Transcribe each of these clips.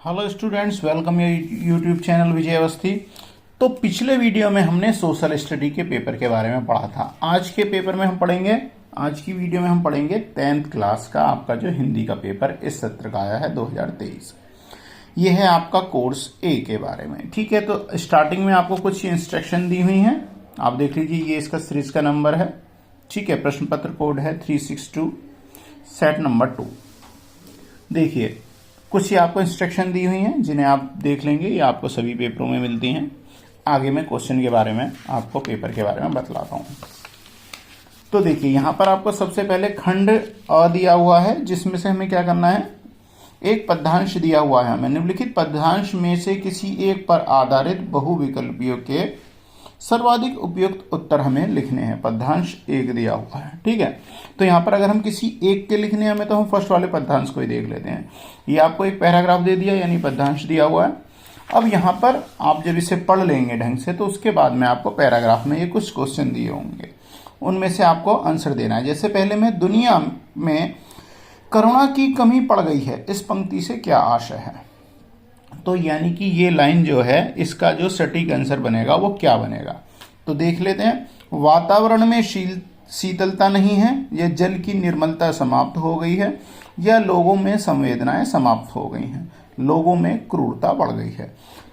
Hello students, welcome your YouTube channel Vijay Awasthi. तो पिछले video में हमने सोशल स्टडी के पेपर के बारे में पढ़ा था। आज के पेपर में हम पढ़ेंगे, आज की वीडियो में हम पढ़ेंगे 10th क्लास का आपका जो हिंदी का पेपर इस सत्र का आया है 2023। ये है आपका कोर्स ए के बारे में। ठीक है, तो स्टार्टिंग में आपको कुछ इंस्ट्रक्शन दी हुई हैं, आप देख लीजिए। ये इसका सीरीज का नंबर है। ठीक है, प्रश्न पत्र कोड है 362, सेट नंबर 2। देखिए, कुछ ही आपको इंस्ट्रक्शन दी हुई हैं जिन्हें आप देख लेंगे। ये आपको सभी पेपरों में मिलती हैं। आगे मैं क्वेश्चन के बारे में आपको पेपर के बारे में बतलाता हूं। तो देखिए, यहां पर आपको सबसे पहले खंड अ दिया हुआ है, जिसमें से हमें क्या करना है, एक पद्यांश दिया हुआ है। हमें निम्नलिखित पद्यांश में से किसी एक पर आधारित बहुविकल्पियों के सर्वाधिक उपयुक्त उत्तर हमें लिखने हैं। पद्यांश एक दिया हुआ है। ठीक है, तो यहां पर अगर हम किसी एक के लिखने हमें, तो हम फर्स्ट वाले पद्यांश को ही देख लेते हैं। ये आपको एक पैराग्राफ दे दिया, यानी पद्यांश दिया हुआ है। अब यहां पर आप जब इसे पढ़ लेंगे ढंग से, तो उसके बाद में आपको पैराग्राफ में ये कुछ क्वेश्चन दिए होंगे, उनमें से आपको आंसर देना है। जैसे पहले में, दुनिया में करुणा की कमी पड़ गई है, इस पंक्ति से क्या आशय है। तो यानी कि ये लाइन जो है, इसका जो सटीक आंसर बनेगा वो क्या बनेगा, तो देख लेते हैं। वातावरण में शीतलता नहीं है, या जल की निर्मलता समाप्त हो गई है, या लोगों में संवेदनाएं समाप्त हो गई हैं, लोगों में क्रूरता बढ़ गई है।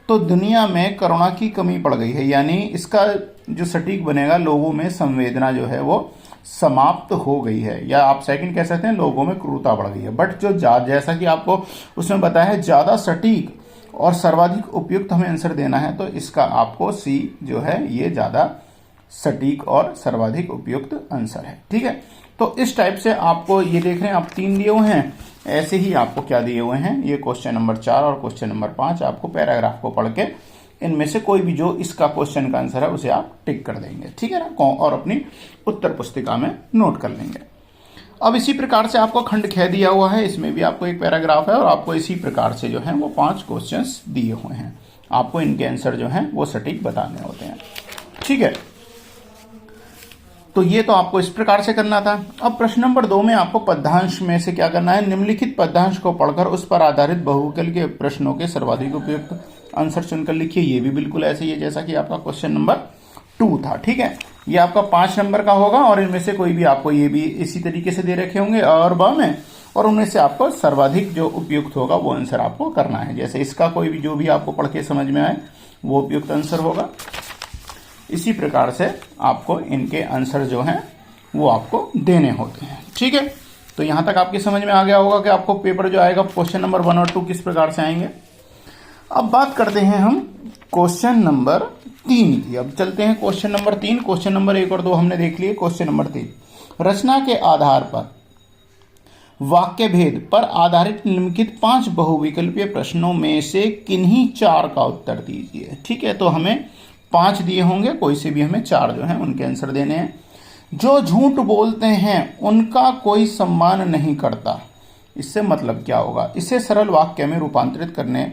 तो दुनिया में करुणा की कमी पड़ गई है, यानी इसका जो सटीक बनेगा, लोगों में संवेदना जो है वो समाप्त हो गई है, या आप सेकंड कह सकते हैं लोगों में क्रूरता बढ़ गई है। बट जो जैसा कि आपको उसमें बताया है, ज्यादा सटीक और सर्वाधिक उपयुक्त हमें आंसर देना है, तो इसका आपको सी जो है ये ज्यादा सटीक और सर्वाधिक उपयुक्त आंसर है। ठीक है, तो इस टाइप से आपको ये देख रहे हैं, आप 3 दिए हुए हैं। ऐसे ही आपको क्या दिए हुए हैं, ये क्वेश्चन नंबर 4 और क्वेश्चन नंबर 5 आपको पैराग्राफ को पढ़ के इनमें से कोई भी जो इसका क्वेश्चन का आंसर है उसे आप टिक कर देंगे। ठीक है ना, और अपनी उत्तर पुस्तिका में नोट कर लेंगे। अब इसी प्रकार से आपको खंड ख दिया हुआ है, इसमें भी आपको एक पैराग्राफ है, और आपको इसी प्रकार से जो है वो 5 क्वेश्चंस दिए हुए हैं। आपको इनके आंसर जो है वो सटीक बताने होते हैं। ठीक है, तो ये तो आपको इस प्रकार से करना था। अब प्रश्न नंबर 2 में आपको पद्यांश में से क्या करना है, निम्नलिखित पद्यांश को पढ़कर उस पर आधारित बहुविकल्प के प्रश्नों के सर्वाधिक उपयुक्त आंसर चुनकर लिखिए। ये भी बिल्कुल ऐसे ही है जैसा कि आपका क्वेश्चन नंबर 2 था। ठीक है, ये आपका 5 नंबर का होगा, और इनमें से कोई भी आपको ये भी इसी तरीके से दे रखे होंगे और ब में, और उनमें से आपको सर्वाधिक जो उपयुक्त होगा वो आंसर आपको करना है। जैसे इसका कोई भी जो भी आपको पढ़ के समझ में आए वो उपयुक्त आंसर होगा। इसी प्रकार से आपको इनके आंसर जो हैं वो आपको देने होते हैं। ठीक है, तो यहां तक आपकी समझ में आ गया होगा कि आपको पेपर जो आएगा क्वेश्चन नंबर 1 और 2 किस प्रकार से आएंगे। अब बात करते हैं हम क्वेश्चन नंबर 3 की। अब चलते हैं क्वेश्चन नंबर 3। क्वेश्चन नंबर 1 और 2 हमने देख लिए। क्वेश्चन नंबर 3, रचना के आधार पर वाक्य भेद पर आधारित निम्नलिखित 5 बहुविकल्पीय प्रश्नों में से किन्हीं 4 का उत्तर दीजिए। ठीक है, तो हमें 5 दिए होंगे, कोई से भी हमें 4 जो है उनके आंसर देने हैं। जो झूठ बोलते हैं उनका कोई सम्मान नहीं करता, इससे मतलब क्या होगा, इसे सरल वाक्य में रूपांतरित करने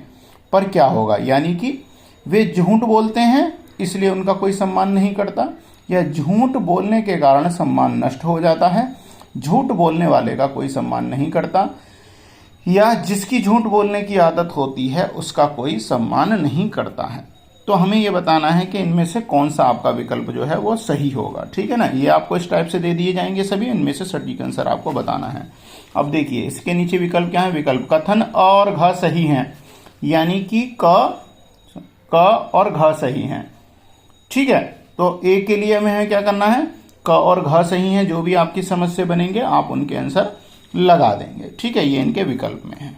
पर क्या होगा। यानी कि वे झूठ बोलते हैं इसलिए उनका कोई सम्मान नहीं करता, या झूठ बोलने के कारण सम्मान नष्ट हो जाता है, झूठ बोलने वाले का कोई सम्मान नहीं करता, या जिसकी झूठ बोलने की आदत होती है उसका कोई सम्मान नहीं करता है। तो हमें यह बताना है कि इनमें से कौन सा आपका विकल्प जो है वो सही होगा। ठीक है ना, ये आपको इस टाइप से दे दिए जाएंगे सभी, इनमें से सटीक आंसर आपको बताना है। अब देखिए, इसके नीचे विकल्प क्या है, विकल्प कथन और घ सही हैं, यानी कि क और घ सही हैं। ठीक है, तो ए के लिए हमें क्या करना है, क और घ सही हैं, जो भी आपकी समझ से बनेंगे आप उनके आंसर लगा देंगे। ठीक है, ये इनके विकल्प में है।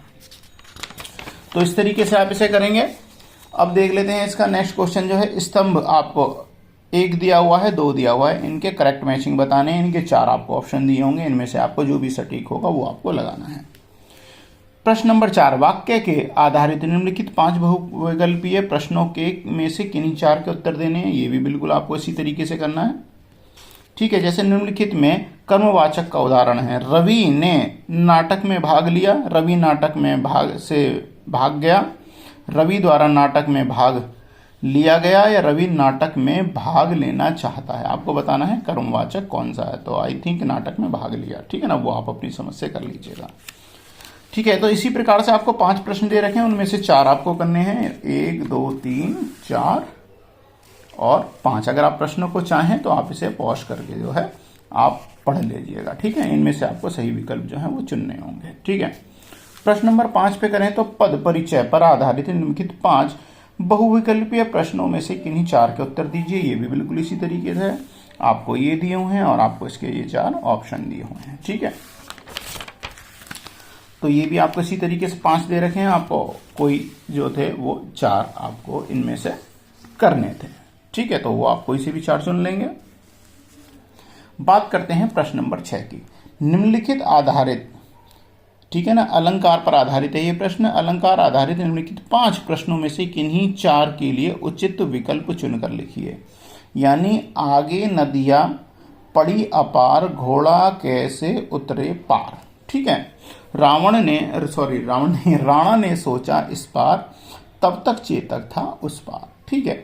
तो इस तरीके से आप इसे करेंगे। अब देख लेते हैं इसका नेक्स्ट क्वेश्चन जो है, स्तंभ आपको 1 दिया हुआ है, 2 दिया हुआ है, इनके करेक्ट मैचिंग बताने हैं। इनके 4 आपको ऑप्शन दिए होंगे, इनमें से आपको जो भी सटीक होगा वो आपको लगाना है। प्रश्न नंबर 4, वाक्य के आधारित निम्नलिखित 5 बहुविकल्पीय प्रश्नों के में से किन्हीं 4 के उत्तर देने हैं। ये भी बिल्कुल आपको इसी तरीके से करना है। ठीक है, जैसे निम्नलिखित में कर्मवाचक का उदाहरण है, रवि ने नाटक में भाग लिया, रवि नाटक में भाग गया, रवि द्वारा नाटक में भाग लिया गया, या रवि नाटक में भाग लेना चाहता है। आपको बताना है कर्मवाचक कौन सा है। तो आई थिंक नाटक में भाग लिया। ठीक है ना, वो आप अपनी समझ से कर लीजिएगा। ठीक है, तो इसी प्रकार से आपको 5 प्रश्न दे रखे हैं, उनमें से 4 आपको करने हैं, 1 2 3 4 और 5। अगर आप प्रश्नों को चाहें तो आप इसे पॉज करके जो है आप पढ़ लीजिएगा। ठीक है, इनमें से आपको सही विकल्प जो है वो चुनने होंगे। ठीक है, प्रश्न नंबर 5 पे करें तो पद परिचय पर आधारित निम्नलिखित 5 बहुविकल्पीय प्रश्नों में से किन्हीं 4 के उत्तर दीजिए। ये भी बिल्कुल इसी तरीके से आपको ये दिए हुए हैं और आपको इसके ये 4 ऑप्शन दिए हुए हैं। ठीक है, तो ये भी आपको इसी तरीके से 5 दे रखे हैं, आपको कोई जो थे वो 4 आपको इनमें से करने थे। ठीक है, तो वो आप कोई से भी 4 चुन लेंगे। बात करते हैं प्रश्न नंबर 6 की। निम्नलिखित आधारित, ठीक है ना, अलंकार पर आधारित है ये प्रश्न। अलंकार आधारित निम्नलिखित 5 प्रश्नों में से किन्हीं 4 के लिए उचित विकल्प चुनकर लिखिए। यानी आगे नदियां पड़ी अपार, घोड़ा कैसे उतरे पार। ठीक है, राणा ने सोचा इस पार, तब तक चेतक था उस पार। ठीक है,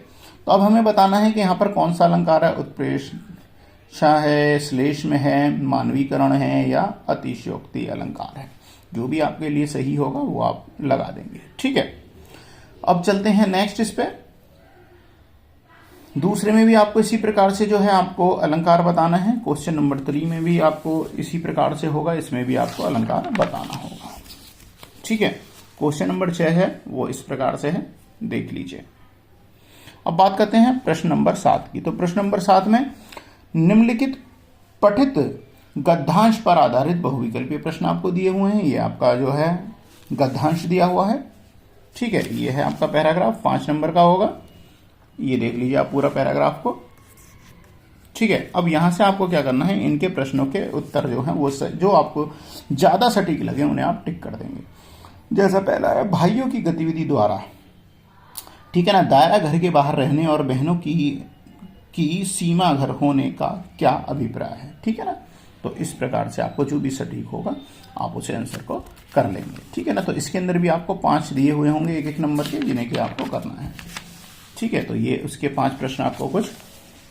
तो अब हमें बताना है कि यहाँ पर कौन सा अलंकार है, उत्प्रेक्षा है, श्लेष्म है, मानवीकरण है या अतिशयोक्ति अलंकार है। जो भी आपके लिए सही होगा वो आप लगा देंगे। ठीक है, अब चलते हैं नेक्स्ट इस पे। दूसरे में भी आपको इसी प्रकार से जो है आपको अलंकार बताना है। क्वेश्चन नंबर 3 में भी आपको इसी प्रकार से होगा, इसमें भी आपको अलंकार बताना होगा। ठीक है, क्वेश्चन नंबर 6 है वो इस प्रकार से है, देख लीजिए। अब बात करते हैं प्रश्न नंबर 7 की। तो प्रश्न नंबर 7 में निम्नलिखित पठित गद्यांश पर आधारित बहुविकल्पीय प्रश्न आपको दिए हुए हैं। ये आपका जो है गद्यांश दिया हुआ है। ठीक है, ये है आपका पैराग्राफ, 5 नंबर का होगा। ये देख लीजिए आप पूरा पैराग्राफ को। ठीक है, अब यहां से आपको क्या करना है, इनके प्रश्नों के उत्तर जो हैं वो जो आपको ज्यादा सटीक लगे उन्हें आप टिक कर देंगे। जैसा पहला है, भाइयों की गतिविधि द्वारा, ठीक है ना, दायरा घर के बाहर रहने और बहनों की सीमा घर होने का क्या अभिप्राय है। ठीक है ना, तो इस प्रकार से आपको जो भी सटीक होगा आप उसे आंसर को कर लेंगे। ठीक है ना, तो इसके अंदर भी आपको 5 दिए हुए होंगे एक एक नंबर के, जिन्हें कि आपको करना है। ठीक है, तो ये उसके 5 प्रश्न आपको कुछ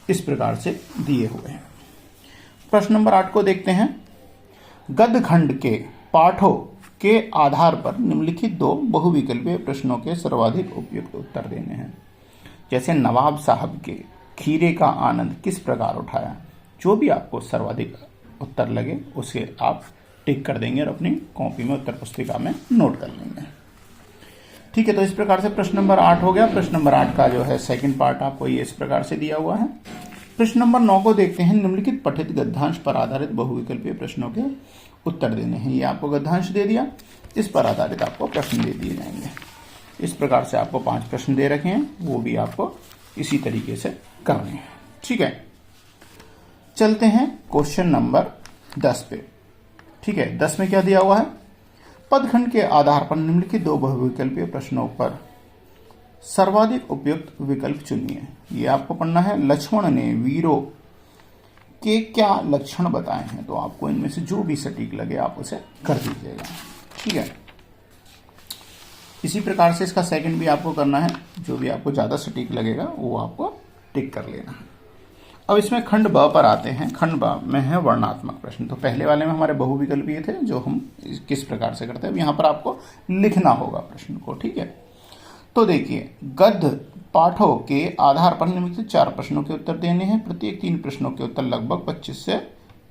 इस प्रकार से दिए हुए हैं। प्रश्न नंबर 8 को देखते हैं। गद्य खंड के पाठों के आधार पर निम्नलिखित 2 बहुविकल्पीय प्रश्नों के सर्वाधिक उपयुक्त उत्तर देने हैं। जैसे नवाब साहब के खीरे का आनंद किस प्रकार उठाया। जो भी आपको सर्वाधिक उत्तर लगे उसे आप टिक कर देंगे और अपनी कॉपी में उत्तर पुस्तिका में नोट कर लेंगे। ठीक है, तो इस प्रकार से प्रश्न नंबर 8 हो गया। प्रश्न नंबर 8 का जो है सेकंड पार्ट आपको ये इस प्रकार से दिया हुआ है। प्रश्न नंबर 9 को देखते हैं। निम्नलिखित पठित गद्यांश पर आधारित बहुविकल्पीय प्रश्नों के उत्तर देने हैं। ये आपको गद्यांश दे दिया, इस पर आधारित आपको प्रश्न दे दिए जाएंगे। इस प्रकार से आपको 5 प्रश्न दे रखे हैं, वो भी आपको इसी तरीके से करने हैं। ठीक है, चलते हैं क्वेश्चन नंबर 10 पे। ठीक है, 10 में क्या दिया हुआ है, पदखंड के आधार पर निम्नलिखित 2 बहुविकल्पीय प्रश्नों पर सर्वाधिक उपयुक्त विकल्प चुनिए। ये आपको पढ़ना है। लक्ष्मण ने वीरों के क्या लक्षण बताए हैं। तो आपको इनमें से जो भी सटीक लगे आप उसे कर दीजिएगा। ठीक है, इसी प्रकार से इसका सेकंड भी आपको करना है। जो भी आपको ज्यादा सटीक लगेगा वो आपको टिक कर लेना है। अब इसमें खंड ब पर आते हैं। खंड ब में है वर्णात्मक प्रश्न। तो पहले वाले में हमारे बहुविकल्पीय थे, जो हम किस प्रकार से करते हैं। यहाँ पर आपको लिखना होगा प्रश्न को। ठीक है, तो देखिए, गद्य पाठों के आधार पर निम्नलिखित 4 प्रश्नों के उत्तर देने हैं। प्रत्येक 3 प्रश्नों के उत्तर लगभग 25 से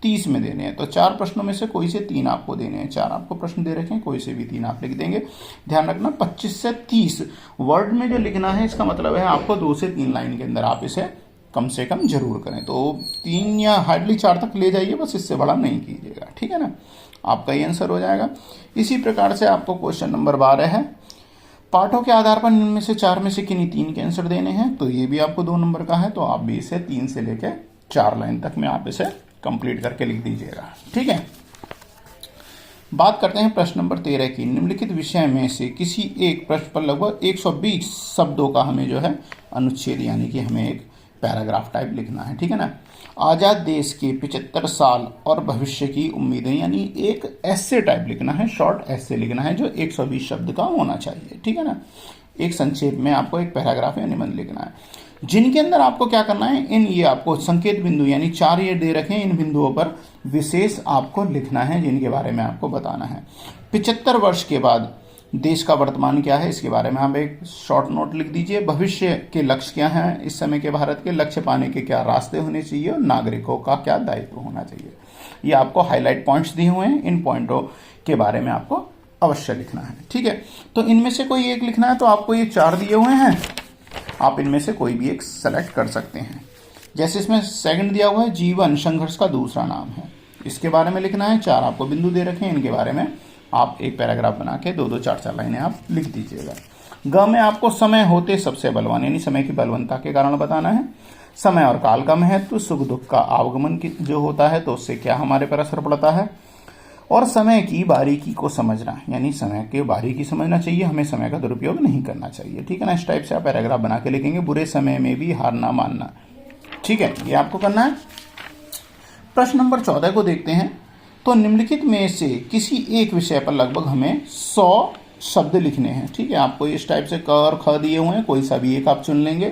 30 में देने हैं। तो 4 प्रश्नों में से कोई से 3 आपको देने हैं। 4 आपको प्रश्न दे रखे हैं, कोई से भी 3 आप लिख देंगे। ध्यान रखना, 25 से 30 वर्ड में जो लिखना है, इसका मतलब है आपको 2 से 3 लाइन के अंदर आप इसे कम से कम जरूर करें। तो 3 या हार्डली 4 तक ले जाइए, बस इससे बड़ा नहीं कीजिएगा। ठीक है ना, आपका ये आंसर हो जाएगा। इसी प्रकार से आपको क्वेश्चन नंबर 12 है। पाठों के आधार पर इनमें से 4 में से किन्हीं 3 के आंसर देने हैं। तो ये भी आपको 2 नंबर का है, तो आप भी इसे 3 से लेकर 4 लाइन तक में आप इसे कंप्लीट करके लिख दीजिएगा। ठीक है, बात करते हैं प्रश्न नंबर 13 की। निम्नलिखित विषय में से किसी एक प्रश्न पर लगभग 120 शब्दों का हमें जो है अनुच्छेद यानी कि हमें एक पैराग्राफ टाइप लिखना है। ठीक है ना, आजाद देश के 75 साल और भविष्य की उम्मीदें, यानी एक एस्से टाइप लिखना है, शॉर्ट एस्से लिखना है जो 120 शब्द का होना चाहिए। ठीक है ना, एक संक्षेप में आपको एक पैराग्राफ या निबंध लिखना है, जिनके अंदर आपको क्या करना है, इन ये आपको संकेत बिंदु यानी 4 ये दे रखे हैं, इन बिंदुओं पर विशेष आपको लिखना है जिनके बारे में आपको बताना है। 75 वर्ष के बाद देश का वर्तमान क्या है, इसके बारे में आप एक शॉर्ट नोट लिख दीजिए। भविष्य के लक्ष्य क्या हैं, इस समय के भारत के लक्ष्य पाने के क्या रास्ते होने चाहिए और नागरिकों का क्या दायित्व होना चाहिए। ये आपको हाईलाइट पॉइंट्स दिए हुए हैं, इन पॉइंटों के बारे में आपको अवश्य लिखना है। ठीक है, तो इनमें से कोई एक लिखना है, तो आपको ये 4 दिए हुए हैं, आप इनमें से कोई भी एक सेलेक्ट कर सकते हैं। जैसे इसमें सेकंड दिया हुआ है, जीवन संघर्ष का दूसरा नाम है, इसके बारे में लिखना है। 4 आपको बिंदु दे रखे हैं, इनके बारे में आप एक पैराग्राफ बना के 2-2, 4-4 लाइनें आप लिख दीजिएगा। ग में आपको समय होते सबसे बलवान यानी समय की बलवंता के कारण बताना है। समय और काल का महत्व, सुख दुख का आवागमन जो होता है तो उससे क्या हमारे पर असर पड़ता है, और समय की बारीकी को समझना यानी समय के बारीकी समझना चाहिए, हमें समय का दुरुपयोग नहीं करना चाहिए। ठीक है ना, इस टाइप से आप पैराग्राफ बना के लिखेंगे। बुरे समय में भी हार ना मानना, ठीक है, ये आपको करना है। प्रश्न नंबर 14 को देखते हैं। तो निम्नलिखित में से किसी एक विषय पर लगभग हमें 100 शब्द लिखने हैं। ठीक है, आपको इस टाइप से क और ख दिए हुए हैं, कोई सा भी एक आप चुन लेंगे।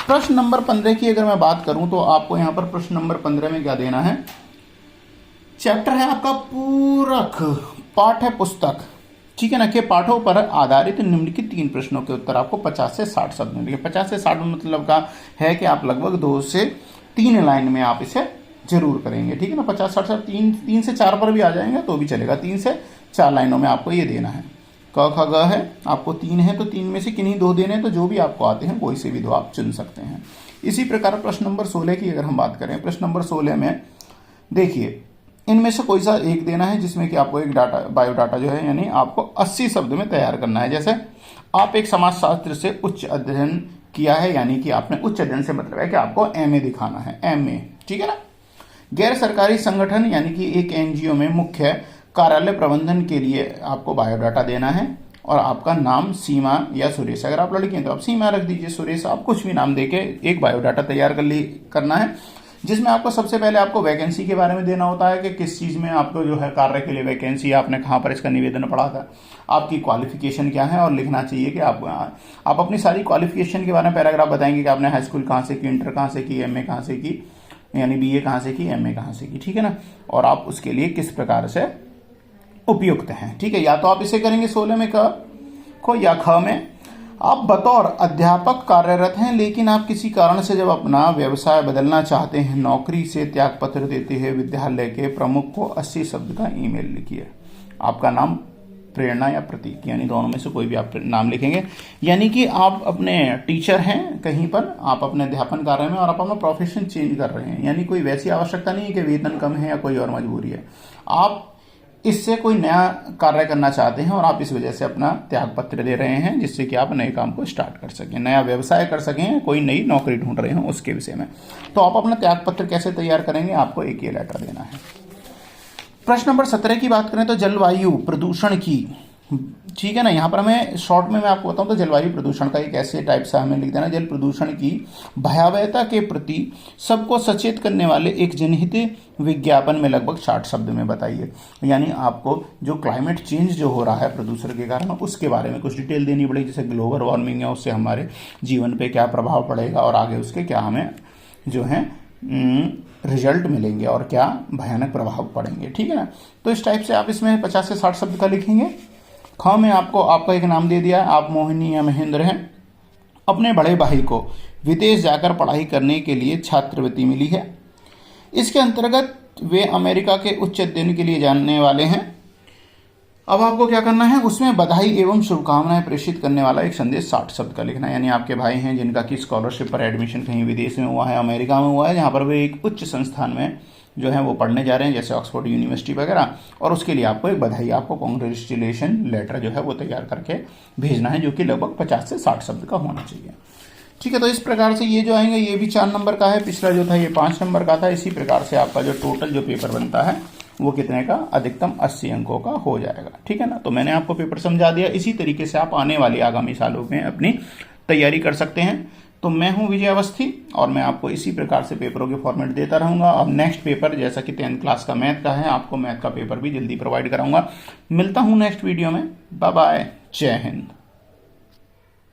प्रश्न नंबर 15 की अगर मैं बात करूं तो आपको यहां पर प्रश्न नंबर 15 में क्या देना है, चैप्टर है आपका पूरक पाठ्य पुस्तक, ठीक है ना, के पाठों पर आधारित निम्नलिखित 3 प्रश्नों के उत्तर आपको 50 से 60 शब्द मिलेंगे। 50 से 60 मतलब का है कि आप लगभग 2 से 3 लाइन में आप इसे जरूर करेंगे। ठीक है ना, 50-60 3 से 4 पर भी आ जाएंगे तो भी चलेगा। 3 से 4 लाइनों में आपको ये देना है। क ख ग है, आपको 3 है तो 3 में से किन्हीं 2 देने, तो जो भी आपको आते हैं कोई से भी 2 आप चुन सकते हैं। इसी प्रकार प्रश्न नंबर 16 की अगर हम बात करें, प्रश्न नंबर 16 में देखिए इनमें से कोई सा एक देना है जिसमें कि आपको एक डाटा बायोडाटा जो है यानी आपको 80 शब्द में तैयार करना है। जैसे आप एक समाजशास्त्र से उच्च अध्ययन किया है, यानी कि आपने उच्च अध्ययन से मतलब है कि आपको एमए दिखाना है, एमए, ठीक है ना। गैर सरकारी संगठन यानी कि एक एनजीओ में मुख्य कार्यालय प्रबंधन के लिए आपको बायोडाटा देना है, और आपका नाम सीमा या सुरेश, अगर आप लड़की हैं तो आप सीमा रख दीजिए, सुरेश आप कुछ भी नाम देके एक बायोडाटा तैयार करना है, जिसमें आपको सबसे पहले आपको वैकेंसी के बारे में देना होता है कि किस चीज में आपको जो है कार्य के लिए वैकेंसी, आपने कहाँ पर इसका निवेदन पढ़ा था, आपकी क्वालिफिकेशन क्या है, और लिखना चाहिए कि आप अपनी सारी क्वालिफिकेशन के बारे में पैराग्राफ बताएंगे कि आपने हाई स्कूल कहाँ से की, इंटर कहाँ से की, एमए कहाँ से की, यानी बीए कहाँ से की, एमए कहाँ से की, ठीक है ना, और आप उसके लिए किस प्रकार से उपयुक्त हैं। ठीक है, या तो आप इसे करेंगे 16 में क को, या ख में आप बतौर अध्यापक कार्यरत हैं लेकिन आप किसी कारण से जब अपना व्यवसाय बदलना चाहते हैं, नौकरी से त्यागपत्र देते हैं, विद्यालय के प्रमुख को 80 शब्द का ईमेल लिखिए। आपका नाम, प्रेरणा या प्रतीक, यानी दोनों में से कोई भी आप नाम लिखेंगे। यानी कि आप अपने टीचर हैं कहीं पर, आप अपने अध्यापन कार्य में, और आप अपना प्रोफेशन चेंज कर रहे हैं, यानी कोई वैसी आवश्यकता नहीं है कि वेतन कम है या कोई और मजबूरी है, आप इससे कोई नया कार्य करना चाहते हैं और आप इस वजह से अपना त्याग पत्र दे रहे हैं, जिससे कि आप नए काम को स्टार्ट कर सकें, नया व्यवसाय कर सकें, कोई नई नौकरी ढूंढ रहे हो उसके विषय में। तो आप अपना त्याग पत्र कैसे तैयार करेंगे, आपको एक ये लेटर देना है। प्रश्न नंबर 17 की बात करें तो जलवायु प्रदूषण की, ठीक है ना, यहाँ पर हमें शॉर्ट में मैं आपको बताऊं तो जलवायु प्रदूषण का एक ऐसे टाइप से हमें लिख देना, जल प्रदूषण की भयावहता के प्रति सबको सचेत करने वाले एक जनहित विज्ञापन में लगभग 60 शब्द में बताइए। यानी आपको जो क्लाइमेट चेंज जो हो रहा है प्रदूषण के कारण, उसके बारे में कुछ डिटेल देनी पड़ेगी, जैसे ग्लोबल वार्मिंग है उससे हमारे जीवन पे क्या प्रभाव पड़ेगा और आगे उसके क्या हमें जो है रिजल्ट मिलेंगे और क्या भयानक प्रभाव पड़ेंगे। ठीक है ना, तो इस टाइप से आप इसमें 50 से 60 शब्द का लिखेंगे। ख में आपको आपका एक नाम दे दिया, आप मोहिनी या महेंद्र हैं, अपने बड़े भाई को विदेश जाकर पढ़ाई करने के लिए छात्रवृत्ति मिली है, इसके अंतर्गत वे अमेरिका के उच्च अध्ययन के लिए जाने वाले हैं। अब आपको क्या करना है, उसमें बधाई एवं शुभकामनाएं प्रेषित करने वाला एक संदेश 60 शब्द का लिखना है। यानी आपके भाई हैं जिनका की स्कॉलरशिप पर एडमिशन कहीं विदेश में हुआ है, अमेरिका में हुआ है, जहां पर वे एक उच्च संस्थान में जो है वो पढ़ने जा रहे हैं, जैसे ऑक्सफोर्ड यूनिवर्सिटी वगैरह, और उसके लिए आपको एक बधाई, आपको कॉन्ग्रेचुलेशन लेटर जो है वो तैयार करके भेजना है, जो कि लगभग 50 से 60 शब्द का होना चाहिए। ठीक है, तो इस प्रकार से ये जो आएंगे, ये भी 4 नंबर का है, पिछला जो था ये 5 नंबर का था। इसी प्रकार से आपका जो टोटल जो पेपर बनता है वो कितने का, अधिकतम 80 अंकों का हो जाएगा। ठीक है ना, तो मैंने आपको पेपर समझा दिया। इसी तरीके से आप आने वाले आगामी सालों में अपनी तैयारी कर सकते हैं। तो मैं हूं विजय अवस्थी और मैं आपको इसी प्रकार से पेपरों के फॉर्मेट देता रहूंगा। अब नेक्स्ट पेपर जैसा कि 10th क्लास का मैथ का है, आपको मैथ का पेपर भी जल्दी प्रोवाइड कराऊंगा। मिलता हूं नेक्स्ट वीडियो में। बाय बाय, जय हिंद।